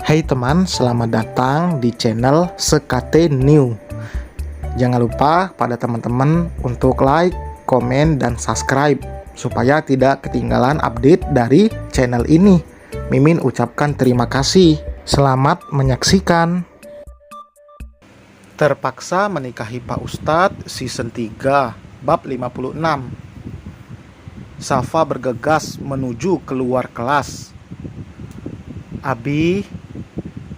Hai teman, selamat datang di channel Sekate New. Jangan lupa pada teman-teman untuk like, komen, dan subscribe supaya tidak ketinggalan update dari channel ini. Mimin ucapkan terima kasih. Selamat menyaksikan. Terpaksa menikahi Pak Ustadz season 3 bab 56. Safa bergegas menuju keluar kelas. Abi,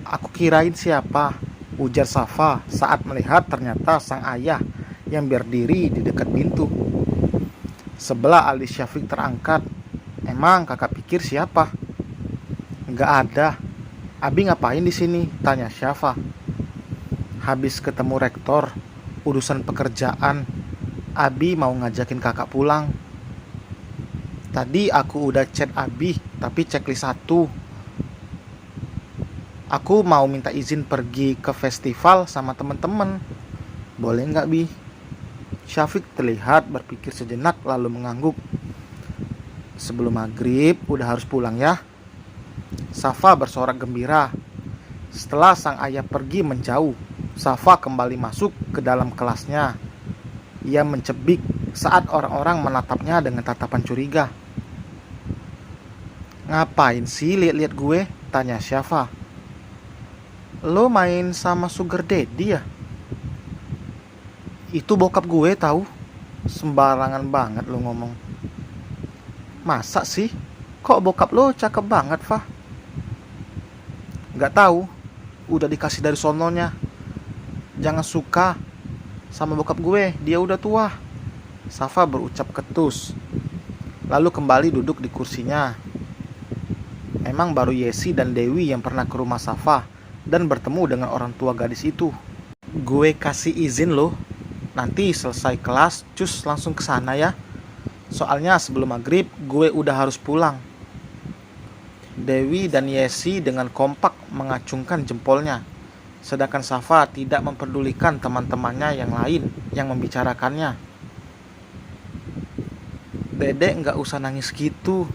aku kirain siapa? Ujar Safa saat melihat ternyata sang ayah yang berdiri di dekat pintu. Sebelah alis Syafiq terangkat. Emang kakak pikir siapa? Nggak ada. Abi ngapain di sini? Tanya Syafa. Habis ketemu rektor, urusan pekerjaan. Abi mau ngajakin kakak pulang. Tadi aku udah chat Abi, tapi checklist 1. Aku mau minta izin pergi ke festival sama teman-teman. Boleh nggak, Bi? Syafiq terlihat berpikir sejenak lalu mengangguk. Sebelum maghrib udah harus pulang ya. Safa bersorak gembira. Setelah sang ayah pergi menjauh, Safa kembali masuk ke dalam kelasnya. Ia mencebik saat orang-orang menatapnya dengan tatapan curiga. Ngapain sih lihat-lihat gue? Tanya Syafa. Lo main sama sugar daddy ya? Itu bokap gue tahu. Sembarangan banget lo ngomong. Masa sih? Kok bokap lo cakep banget, Fah? Gak tahu. Udah dikasih dari sononya. Jangan suka sama bokap gue, dia udah tua. Safa berucap ketus. Lalu kembali duduk di kursinya. Memang baru Yesi dan Dewi yang pernah ke rumah Safa dan bertemu dengan orang tua gadis itu. Gue kasih izin loh. Nanti selesai kelas, cus langsung ke sana ya. Soalnya sebelum maghrib gue udah harus pulang. Dewi dan Yesi dengan kompak mengacungkan jempolnya. Sedangkan Safa tidak memperdulikan teman-temannya yang lain yang membicarakannya. Dedek nggak usah nangis gitu.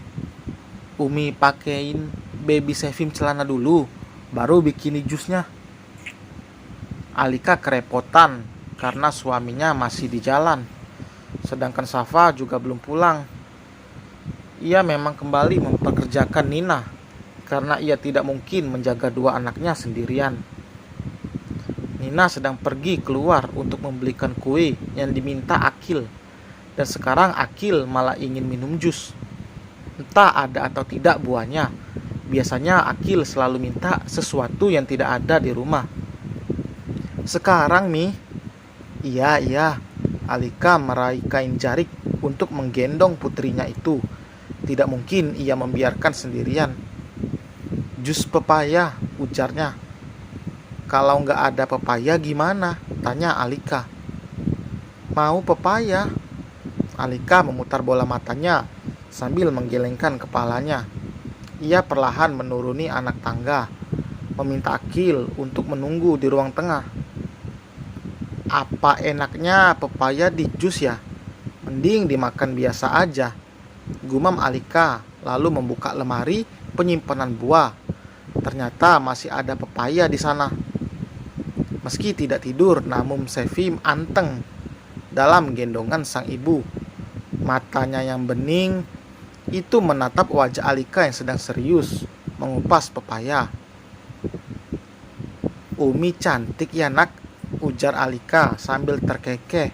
Umi pakein baby Sevim celana dulu, baru bikini jusnya. Alika kerepotan karena suaminya masih di jalan. Sedangkan Safa juga belum pulang. Ia memang kembali mempekerjakan Nina karena ia tidak mungkin menjaga dua anaknya sendirian. Nina sedang pergi keluar untuk membelikan kue yang diminta Akil. Dan sekarang Akil malah ingin minum jus. Entah ada atau tidak buahnya. Biasanya Akil selalu minta sesuatu yang tidak ada di rumah. Sekarang Mi. Iya. Alika meraih kain jarik untuk menggendong putrinya itu. Tidak mungkin ia membiarkan sendirian. Jus pepaya, ujarnya. Kalau nggak ada pepaya gimana? Tanya Alika. Mau pepaya? Alika memutar bola matanya sambil menggelengkan kepalanya. Ia perlahan menuruni anak tangga, meminta Akil untuk menunggu di ruang tengah. Apa enaknya pepaya di jus ya? Mending dimakan biasa aja. Gumam Alika lalu membuka lemari penyimpanan buah. Ternyata masih ada pepaya di sana. Meski tidak tidur, namun Sevim anteng dalam gendongan sang ibu. Matanya yang bening itu menatap wajah Alika yang sedang serius mengupas pepaya. Umi cantik ya nak, ujar Alika sambil terkekeh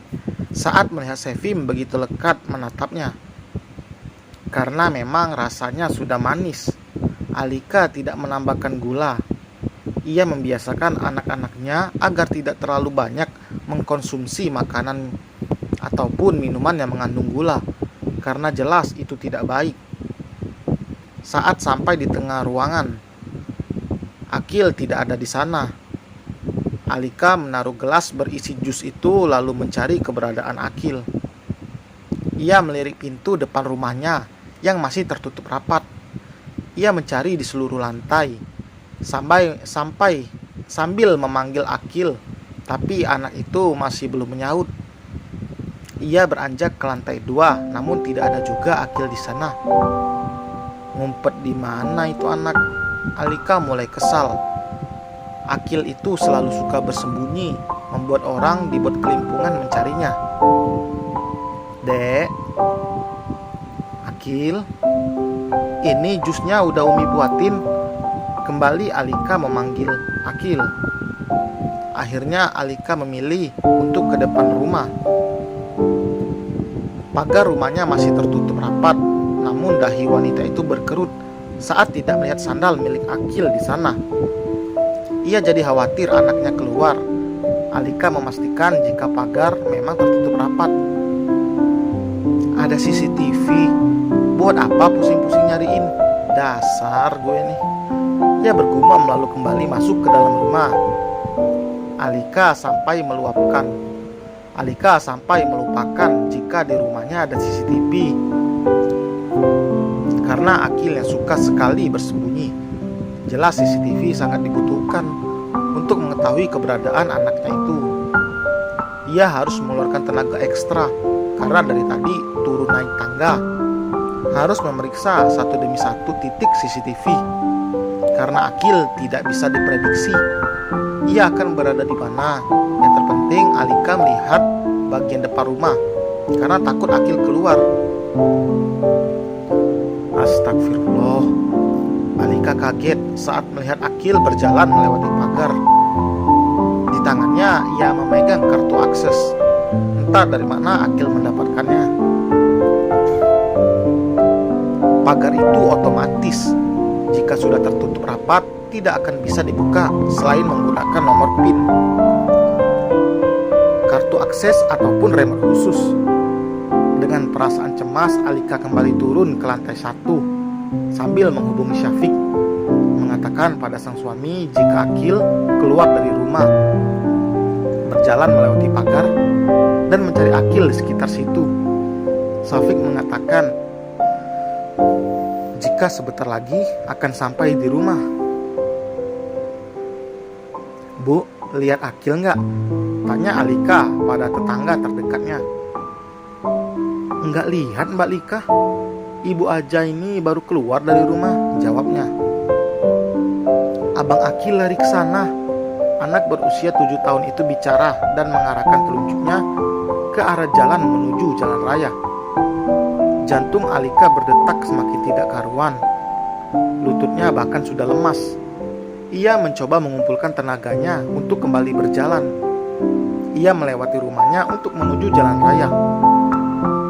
saat melihat Sevim begitu lekat menatapnya. Karena memang rasanya sudah manis, Alika tidak menambahkan gula. Ia membiasakan anak-anaknya agar tidak terlalu banyak mengkonsumsi makanan ataupun minuman yang mengandung gula, karena jelas itu tidak baik. Saat sampai di tengah ruangan, Akil tidak ada di sana. Alika menaruh gelas berisi jus itu lalu mencari keberadaan Akil. Ia melirik pintu depan rumahnya yang masih tertutup rapat. Ia mencari di seluruh lantai sambil memanggil Akil, tapi anak itu masih belum menyaut. Ia beranjak ke lantai 2, namun tidak ada juga Akil di sana. Ngumpet di mana itu anak? Alika mulai kesal. Akil itu selalu suka bersembunyi, membuat orang dibuat kelimpungan mencarinya. Dek, Akil, ini jusnya udah Umi buatin. Kembali Alika memanggil Akil. Akhirnya Alika memilih untuk ke depan rumah. Pagar rumahnya masih tertutup rapat, namun dahi wanita itu berkerut saat tidak melihat sandal milik Akil di sana. Ia jadi khawatir anaknya keluar. Alika memastikan jika pagar memang tertutup rapat. Ada CCTV, buat apa pusing-pusing nyariin? Dasar gue nih. Ia bergumam lalu kembali masuk ke dalam rumah. Alika sampai melupakan jika di rumahnya ada CCTV. Karena Akil yang suka sekali bersembunyi, jelas CCTV sangat dibutuhkan untuk mengetahui keberadaan anaknya itu. Ia harus mengeluarkan tenaga ekstra karena dari tadi turun naik tangga, harus memeriksa satu demi satu titik CCTV. Karena Akil tidak bisa diprediksi ia akan berada di mana. Yang terpenting Alika melihat bagian depan rumah karena takut Akil keluar. Astagfirullah. Alika kaget saat melihat Akil berjalan melewati pagar. Di tangannya ia memegang kartu akses. Entah dari mana Akil mendapatkannya. Pagar itu otomatis. Jika sudah tertutup rapat, tidak akan bisa dibuka selain menggunakan nomor PIN, kartu akses ataupun remote khusus. Dengan perasaan cemas, Alika kembali turun ke lantai 1 sambil menghubungi Syafiq, mengatakan pada sang suami jika Akil keluar dari rumah, berjalan melewati pagar dan mencari Akil di sekitar situ. Syafiq mengatakan jika sebentar lagi akan sampai di rumah. Bu, lihat Akil nggak? Tanya Alika pada tetangga terdekatnya. Enggak lihat Mbak Lika. Ibu aja ini baru keluar dari rumah, jawabnya. Abang Akil lari ke sana. Anak berusia 7 tahun itu bicara dan mengarahkan telunjuknya ke arah jalan menuju jalan raya. Jantung Alika berdetak semakin tidak karuan. Lututnya bahkan sudah lemas. Ia mencoba mengumpulkan tenaganya untuk kembali berjalan. Ia melewati rumahnya untuk menuju jalan raya.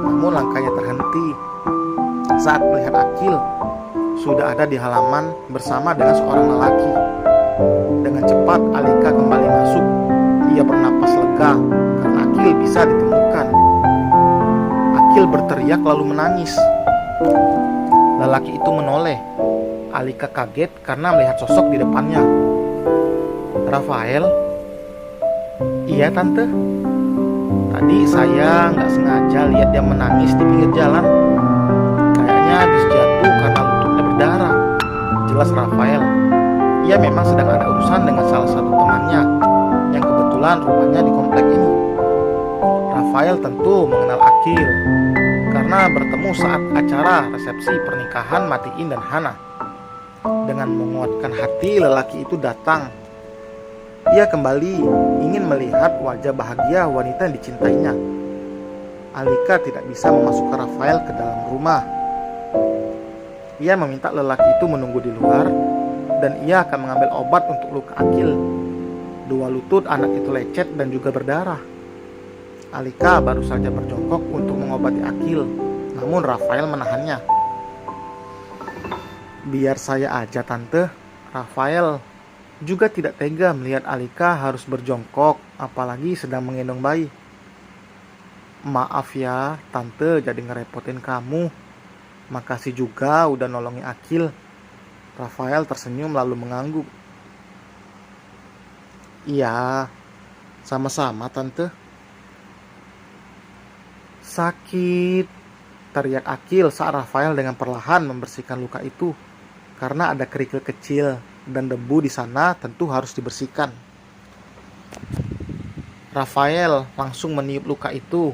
Namun langkahnya terhenti saat melihat Akil sudah ada di halaman bersama dengan seorang lelaki. Dengan cepat Alika kembali masuk. Ia bernapas lega karena Akil bisa ditemukan. Akil berteriak lalu menangis. Lelaki itu menoleh. Alika kaget karena melihat sosok di depannya. Rafael? Iya tante. Tadi saya nggak sengaja lihat dia menangis di pinggir jalan. Kayaknya habis jatuh karena lututnya berdarah. Jelas Rafael. Ia memang sedang ada urusan dengan salah satu temannya yang kebetulan rumahnya di komplek ini. Rafael tentu mengenal Akil karena bertemu saat acara resepsi pernikahan Matiin dan Hana. Dengan menguatkan hati, lelaki itu datang. Ia kembali ingin melihat wajah bahagia wanita yang dicintainya. Alika tidak bisa memasukkan Rafael ke dalam rumah. Ia meminta lelaki itu menunggu di luar dan ia akan mengambil obat untuk luka Akil. 2 lutut anak itu lecet dan juga berdarah. Alika baru saja berjongkok untuk mengobati Akil, namun Rafael menahannya. Biar saya aja tante. Rafael juga tidak tega melihat Alika harus berjongkok, apalagi sedang menggendong bayi. Maaf ya tante jadi ngerepotin kamu. Makasih juga udah nolongin Akil. Rafael tersenyum lalu mengangguk. Iya, sama-sama tante. Sakit, teriak Akil saat Rafael dengan perlahan membersihkan luka itu. Karena ada kerikil kecil dan debu di sana tentu harus dibersihkan. Rafael langsung meniup luka itu.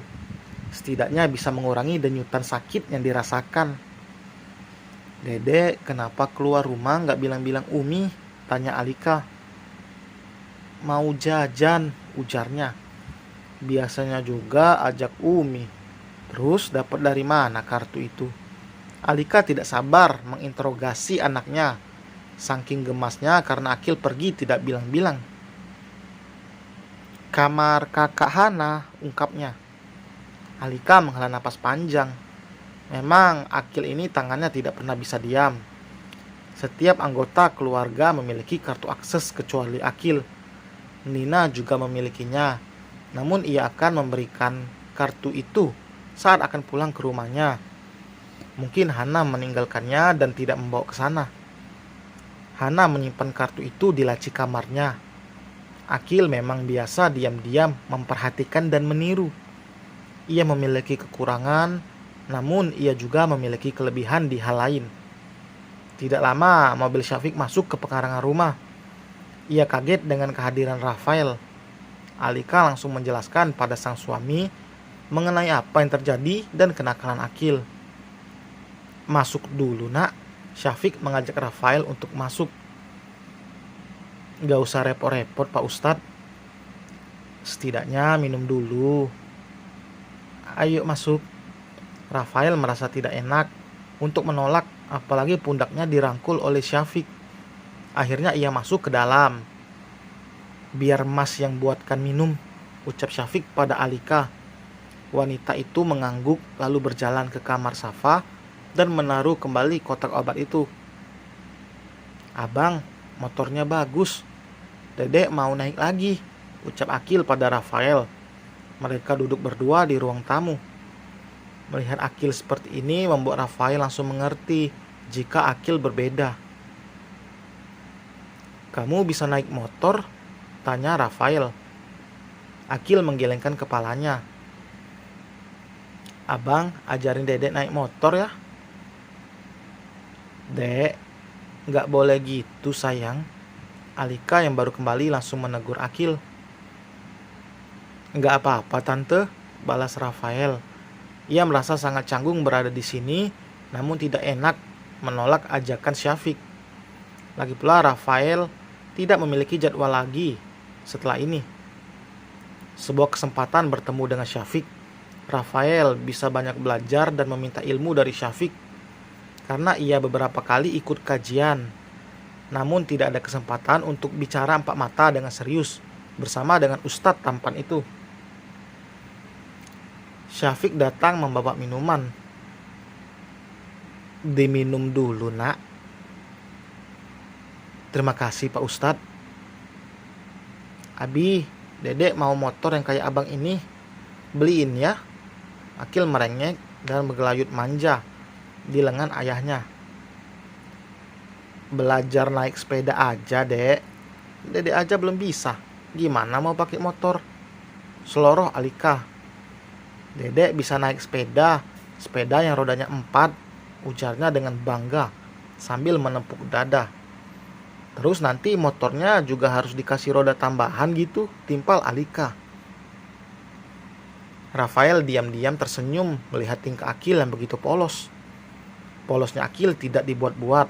Setidaknya bisa mengurangi denyutan sakit yang dirasakan. Dedek, kenapa keluar rumah nggak bilang-bilang Umi? Tanya Alika. Mau jajan, ujarnya. Biasanya juga ajak Umi. Terus dapat dari mana kartu itu? Alika tidak sabar menginterogasi anaknya. Saking gemasnya karena Akil pergi tidak bilang-bilang. Kamar kakak Hana, ungkapnya. Alika menghela napas panjang. Memang Akil ini tangannya tidak pernah bisa diam. Setiap anggota keluarga memiliki kartu akses kecuali Akil. Nina juga memilikinya. Namun ia akan memberikan kartu itu saat akan pulang ke rumahnya. Mungkin Hana meninggalkannya dan tidak membawa ke sana. Hana menyimpan kartu itu di laci kamarnya. Akil memang biasa diam-diam memperhatikan dan meniru. Ia memiliki kekurangan, namun ia juga memiliki kelebihan di hal lain. Tidak lama mobil Syafiq masuk ke pekarangan rumah. Ia kaget dengan kehadiran Rafael. Alika langsung menjelaskan pada sang suami mengenai apa yang terjadi dan kenakalan Akil. Masuk dulu nak, Syafiq mengajak Rafael untuk masuk. Gak usah repot-repot Pak Ustadz. Setidaknya minum dulu. Ayo masuk. Rafael merasa tidak enak untuk menolak, apalagi pundaknya dirangkul oleh Syafiq. Akhirnya ia masuk ke dalam. Biar Mas yang buatkan minum, ucap Syafiq pada Alika. Wanita itu mengangguk lalu berjalan ke kamar Safa dan menaruh kembali kotak obat itu. Abang, motornya bagus. Dedek mau naik lagi, ucap Akil pada Rafael. Mereka duduk berdua di ruang tamu. Melihat Akil seperti ini membuat Rafael langsung mengerti jika Akil berbeda. Kamu bisa naik motor? Tanya Rafael. Akil menggelengkan kepalanya. Abang, ajarin dedek naik motor ya. Dek, gak boleh gitu sayang. Alika yang baru kembali langsung menegur Akil. Gak apa-apa tante, balas Rafael. Ia merasa sangat canggung berada di sini, namun tidak enak menolak ajakan Syafiq. Lagi pula Rafael tidak memiliki jadwal lagi setelah ini. Sebuah kesempatan bertemu dengan Syafiq. Rafael bisa banyak belajar dan meminta ilmu dari Syafiq karena ia beberapa kali ikut kajian. Namun tidak ada kesempatan untuk bicara empat mata dengan serius bersama dengan Ustadz tampan itu. Syafiq datang membawa minuman. Diminum dulu nak. Terima kasih Pak Ustadz. Abi, dedek mau motor yang kayak abang ini. Beliin ya. Akil merengek dan bergelayut manja di lengan ayahnya. Belajar naik sepeda aja dek. Dedek aja belum bisa. Gimana mau pakai motor? Seloroh Alika. Dedek bisa naik sepeda. Sepeda yang rodanya 4. Ujarnya dengan bangga sambil menepuk dada. Terus nanti motornya juga harus dikasih roda tambahan gitu, timpal Alika. Rafael diam-diam tersenyum melihat tingkah Akil yang begitu polos. Polosnya Akil tidak dibuat-buat.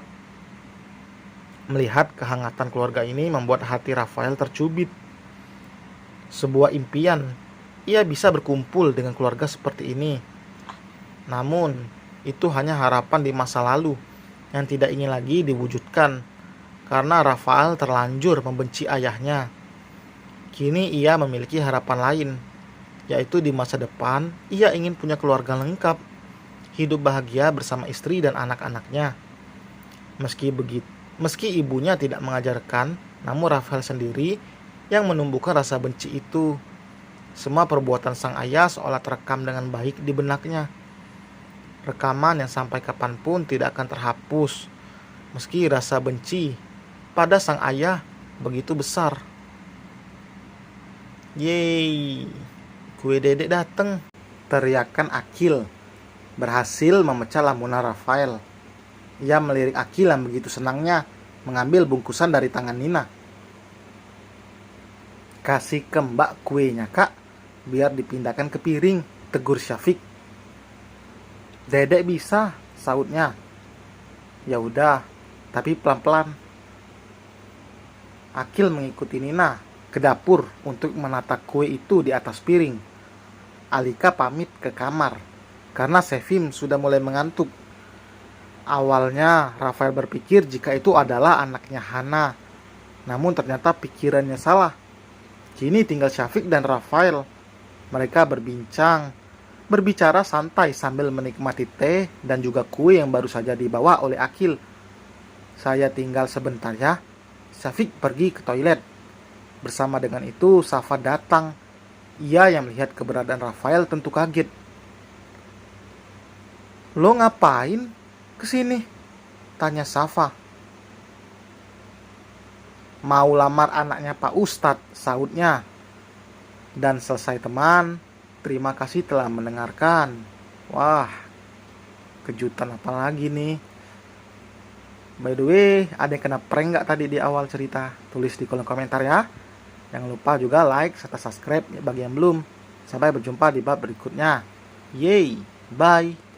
Melihat kehangatan keluarga ini membuat hati Rafael tercubit. Sebuah impian, ia bisa berkumpul dengan keluarga seperti ini. Namun, itu hanya harapan di masa lalu yang tidak ingin lagi diwujudkan karena Rafael terlanjur membenci ayahnya. Kini ia memiliki harapan lain, yaitu di masa depan ia ingin punya keluarga lengkap, hidup bahagia bersama istri dan anak-anaknya. Meski ibunya tidak mengajarkan, namun Rafael sendiri yang menumbuhkan rasa benci itu. Semua perbuatan sang ayah seolah terekam dengan baik di benaknya. Rekaman yang sampai kapanpun tidak akan terhapus, meski rasa benci pada sang ayah begitu besar. Yeay, kue dedek dateng, teriakan Akil. Berhasil memecah lamunan Rafael. Ia melirik Akil yang begitu senangnya mengambil bungkusan dari tangan Nina. Kasih ke mbak kuenya kak, biar dipindahkan ke piring, tegur Syafiq. Dedek bisa, sautnya. Ya udah, tapi pelan-pelan. Akil mengikuti Nina ke dapur untuk menata kue itu di atas piring. Alika pamit ke kamar karena Sevim sudah mulai mengantuk. Awalnya Rafael berpikir jika itu adalah anaknya Hana, namun ternyata pikirannya salah. Kini tinggal Syafiq dan Rafael. Mereka berbicara santai sambil menikmati teh dan juga kue yang baru saja dibawa oleh Akil. Saya tinggal sebentar ya. Syafiq pergi ke toilet. Bersama dengan itu, Safa datang. Ia yang melihat keberadaan Rafael tentu kaget. Lo ngapain kesini? Tanya Safa. Mau lamar anaknya Pak Ustadz, sahutnya. Dan selesai teman, terima kasih telah mendengarkan. Wah, kejutan apa lagi nih? By the way, ada yang kena prank nggak tadi di awal cerita? Tulis di kolom komentar ya. Jangan lupa juga like serta subscribe bagi yang belum. Sampai berjumpa di bab berikutnya. Yeay, bye.